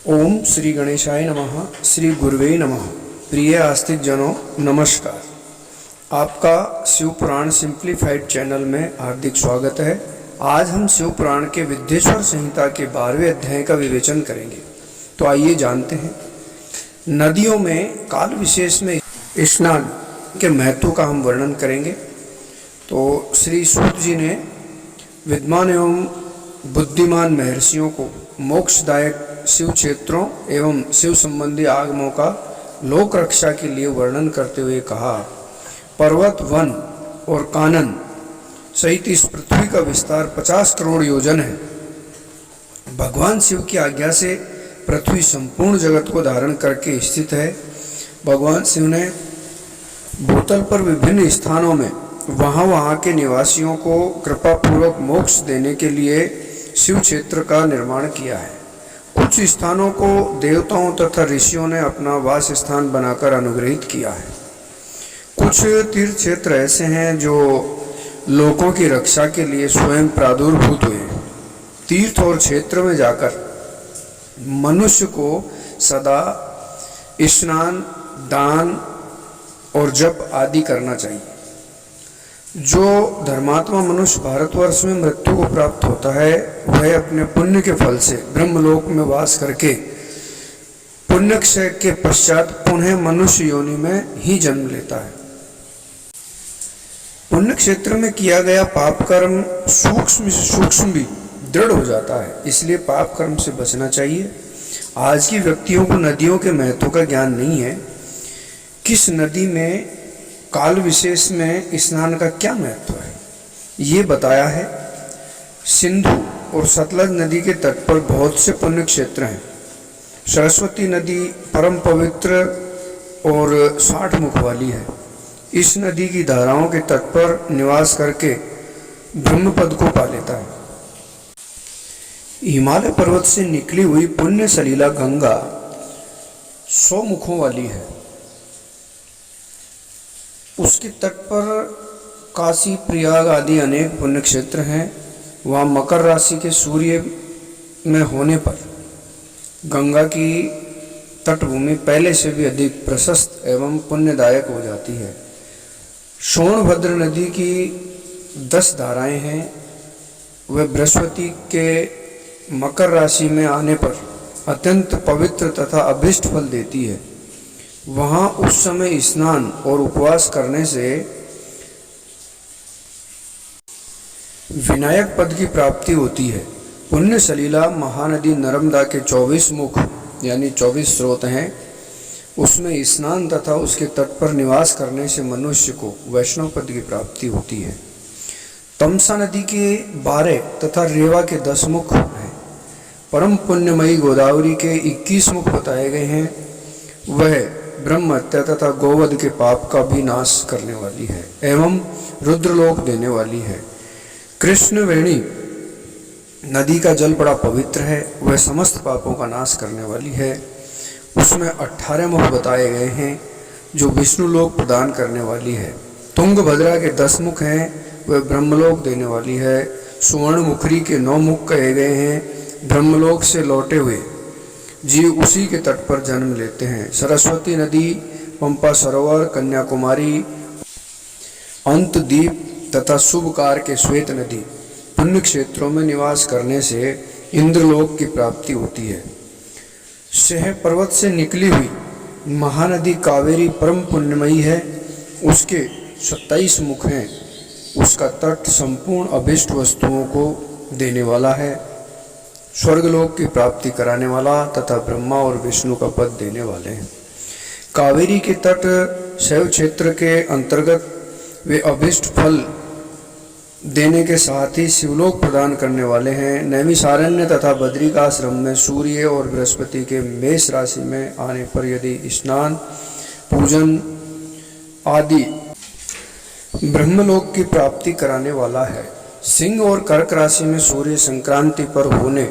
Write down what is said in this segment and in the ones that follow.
ओम श्री गणेशाय नमः। श्री गुरुवे नमः। प्रिय आस्तिक जनों, नमस्कार। आपका शिव पुराण सिंप्लीफाइड चैनल में हार्दिक स्वागत है। आज हम शिव पुराण के विद्येश्वर संहिता के 12वें अध्याय का विवेचन करेंगे। तो आइए जानते हैं। नदियों में काल विशेष में स्नान के महत्व का हम वर्णन करेंगे। तो श्री सूत जी ने विद्वान एवं बुद्धिमान महर्षियों को मोक्षदायक शिव क्षेत्रों एवं शिव संबंधी आगमों का लोक रक्षा के लिए वर्णन करते हुए कहा, पर्वत, वन और कानन सहित इस पृथ्वी का विस्तार 50 करोड़ योजन है। भगवान शिव की आज्ञा से पृथ्वी संपूर्ण जगत को धारण करके स्थित है। भगवान शिव ने भूतल पर विभिन्न स्थानों में वहाँ के निवासियों को कृपा पूर्वक मोक्ष देने के लिए शिव क्षेत्र का निर्माण किया है। कुछ स्थानों को देवताओं तथा ऋषियों ने अपना वास स्थान बनाकर अनुग्रहित किया है। कुछ तीर्थ क्षेत्र ऐसे हैं जो लोगों की रक्षा के लिए स्वयं प्रादुर्भूत हुए हैं। तीर्थ और क्षेत्र में जाकर मनुष्य को सदा स्नान, दान और जप आदि करना चाहिए। जो धर्मात्मा मनुष्य भारतवर्ष में मृत्यु को प्राप्त होता है, वह अपने पुण्य के फल से ब्रह्मलोक में वास करके पुण्यक्षय के पश्चात पुनः मनुष्य योनि में ही जन्म लेता है। पुण्य क्षेत्र में किया गया पाप कर्म सूक्ष्म से सूक्ष्म भी दृढ़ हो जाता है, इसलिए पाप कर्म से बचना चाहिए। आज की व्यक्तियों को नदियों के महत्व का ज्ञान नहीं है। किस नदी में काल विशेष में स्नान का क्या महत्व है, ये बताया है। सिंधु और सतलज नदी के तट पर बहुत से पुण्य क्षेत्र हैं। सरस्वती नदी परम पवित्र और 60 मुख वाली है। इस नदी की धाराओं के तट पर निवास करके ब्रह्मपद को पा लेता है। हिमालय पर्वत से निकली हुई पुण्य सलीला गंगा 100 मुखों वाली है। उसके तट पर काशी, प्रयाग आदि अनेक पुण्य क्षेत्र हैं। वहाँ मकर राशि के सूर्य में होने पर गंगा की तटभूमि पहले से भी अधिक प्रशस्त एवं पुण्यदायक हो जाती है। सोनभद्र नदी की 10 धाराएं हैं। वह बृहस्पति के मकर राशि में आने पर अत्यंत पवित्र तथा अभीष्ट फल देती है। वहाँ उस समय स्नान और उपवास करने से विनायक पद की प्राप्ति होती है। पुण्य सलीला महानदी नर्मदा के 24 मुख यानी 24 स्रोत हैं। उसमें स्नान तथा उसके तट पर निवास करने से मनुष्य को वैष्णव पद की प्राप्ति होती है। तमसा नदी के 12 तथा रेवा के 10 मुख हैं। परम पुण्यमयी गोदावरी के 21 मुख बताए गए हैं। वह ब्रह्म हत्या तथा गोवध के पाप का भी नाश करने वाली है एवं रुद्रलोक देने वाली है। कृष्णवेणी नदी का जल बड़ा पवित्र है। वह समस्त पापों का नाश करने वाली है। उसमें 18 मुख बताए गए हैं जो विष्णु लोक प्रदान करने वाली है। तुंगभद्रा के 10 मुख हैं। वह ब्रह्मलोक देने वाली है। सुवर्ण मुखरी के 9 मुख कहे गए हैं। ब्रह्मलोक से लौटे हुए जीव उसी के तट पर जन्म लेते हैं। सरस्वती नदी, पंपा सरोवर, कन्याकुमारी, अंतद्वीप तथा शुभकार के श्वेत नदी पुण्य क्षेत्रों में निवास करने से इंद्रलोक की प्राप्ति होती है। शह पर्वत से निकली हुई महानदी कावेरी परम पुण्यमयी है। उसके 27 मुख हैं। उसका तट संपूर्ण अभिष्ट वस्तुओं को देने वाला है, स्वर्गलोक की प्राप्ति कराने वाला तथा ब्रह्मा और विष्णु का पद देने वाले हैं। कावेरी के तट शैव क्षेत्र के अंतर्गत वे अभिष्ट फल देने के साथ ही शिवलोक प्रदान करने वाले हैं। नैमिषारण्य तथा बद्रिकाश्रम में सूर्य और बृहस्पति के मेष राशि में आने पर यदि स्नान, पूजन आदि ब्रह्मलोक की प्राप्ति कराने वाला है। सिंह और कर्क राशि में सूर्य संक्रांति पर होने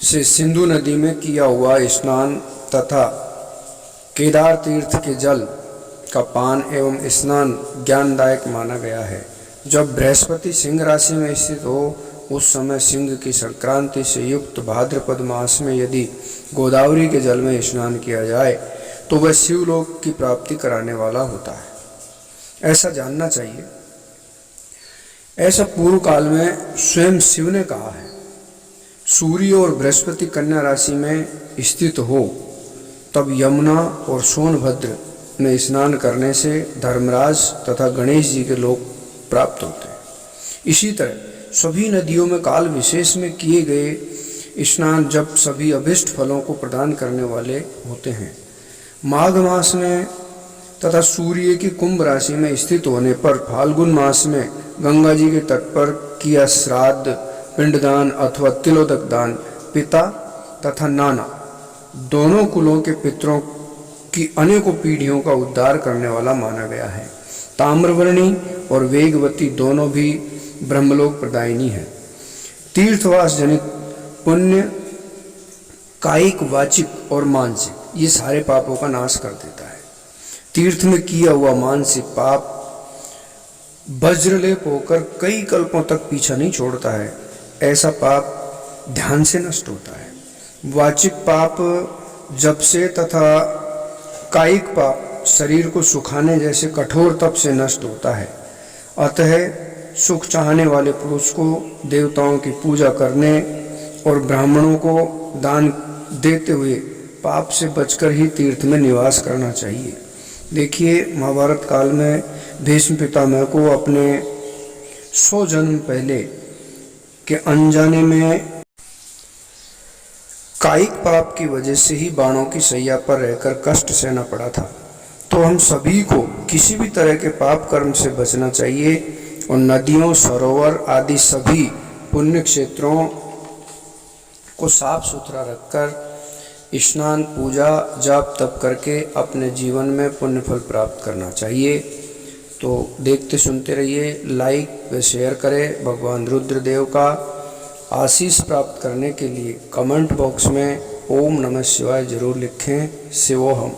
से सिंधु नदी में किया हुआ स्नान तथा केदार तीर्थ के जल का पान एवं स्नान ज्ञानदायक माना गया है। जब बृहस्पति सिंह राशि में स्थित हो उस समय सिंह की संक्रांति से युक्त भाद्रपद मास में यदि गोदावरी के जल में स्नान किया जाए तो वह शिवलोक की प्राप्ति कराने वाला होता है, ऐसा जानना चाहिए। ऐसा पूर्व काल में स्वयं शिव ने कहा है। सूर्य और बृहस्पति कन्या राशि में स्थित हो तब यमुना और सोनभद्र में स्नान करने से धर्मराज तथा गणेश जी के लोक प्राप्त होते हैं। इसी तरह सभी नदियों में काल विशेष में किए गए स्नान जब सभी अभिष्ट फलों को प्रदान करने वाले होते हैं। माघ मास में तथा सूर्य की कुंभ राशि में स्थित होने पर फाल्गुन मास में गंगा जी के तट पर किया श्राद्ध, पिंडदान अथवा तिलोदक दान पिता तथा नाना दोनों कुलों के पितरों की अनेकों पीढ़ियों का उद्धार करने वाला माना गया है। ताम्रवर्णी और वेगवती दोनों भी ब्रह्मलोक प्रदायिनी है। तीर्थवास जनित पुण्य कायिक, वाचिक और मानसिक ये सारे पापों का नाश कर देता है। तीर्थ में किया हुआ मानसिक पाप वज्रलेप होकर कई कल्पों तक पीछा नहीं छोड़ता है, ऐसा पाप ध्यान से नष्ट होता है। वाचिक पाप जप से तथा कायिक पाप शरीर को सुखाने जैसे कठोर तप से नष्ट होता है। अतः सुख चाहने वाले पुरुष को देवताओं की पूजा करने और ब्राह्मणों को दान देते हुए पाप से बचकर ही तीर्थ में निवास करना चाहिए। देखिए, महाभारत काल में भीष्म पितामह को अपने 100 जन्म पहले के अनजाने में कायिक पाप की वजह से ही बाणों की सैया पर रहकर कष्ट सहना पड़ा था। तो हम सभी को किसी भी तरह के पाप कर्म से बचना चाहिए और नदियों, सरोवर आदि सभी पुण्य क्षेत्रों को साफ सुथरा रखकर स्नान, पूजा, जाप तप करके अपने जीवन में पुण्य फल प्राप्त करना चाहिए। तो देखते सुनते रहिए, लाइक व शेयर करें। भगवान रुद्रदेव का आशीष प्राप्त करने के लिए कमेंट बॉक्स में ओम नमः शिवाय जरूर लिखें। शिवोहम।